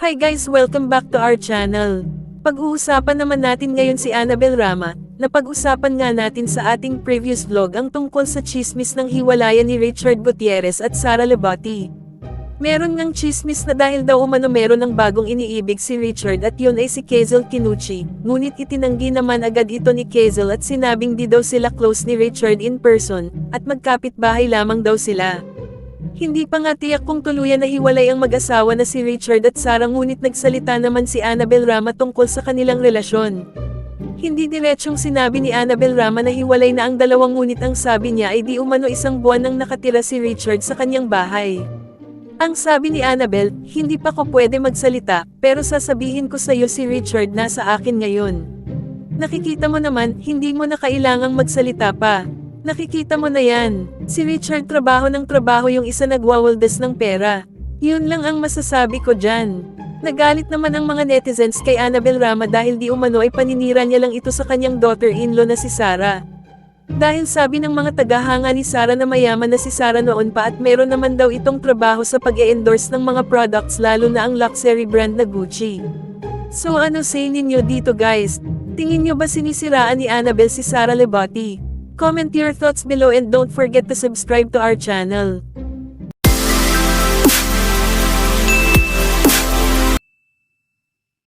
Hi guys, welcome back to our channel. Pag-uusapan naman natin ngayon si Annabel Rama, na pag-usapan nga natin sa ating previous vlog ang tungkol sa chismis ng hiwalayan ni Richard Gutierrez at Sara Lebati. Meron ngang chismis na dahil daw umano meron ng bagong iniibig si Richard at yun ay si Kaizel Kinuchi, ngunit itinanggi naman agad ito ni Kaizel at sinabing di daw sila close ni Richard in person, at magkapit-bahay lamang daw sila. Hindi pa nga tiyak kung tuluyan na hiwalay ang mag-asawa na si Richard at Sara, ngunit nagsalita naman si Annabel Rama tungkol sa kanilang relasyon. Hindi diretsyong sinabi ni Annabel Rama na hiwalay na ang dalawang, ngunit ang sabi niya ay di umano 1 buwan nang nakatira si Richard sa kanyang bahay. Ang sabi ni Annabel, hindi pa ko pwede magsalita, pero sasabihin ko sa iyo si Richard nasa akin ngayon. Nakikita mo naman, hindi mo na kailangang magsalita pa. Nakikita mo na yan. Si Richard trabaho ng trabaho, yung isa nagwawaldas ng pera. Yun lang ang masasabi ko dyan. Nagalit naman ang mga netizens kay Annabel Rama dahil di umano ay paninira niya lang ito sa kanyang daughter-in-law na si Sara. Dahil sabi ng mga tagahanga ni Sara na mayaman na si Sara noon pa at meron naman daw itong trabaho sa pag-e-endorse ng mga products, lalo na ang luxury brand na Gucci. So ano say ninyo dito guys? Tingin nyo ba sinisiraan ni Annabel si Sara Lebati? Comment your thoughts below and don't forget to subscribe to our channel.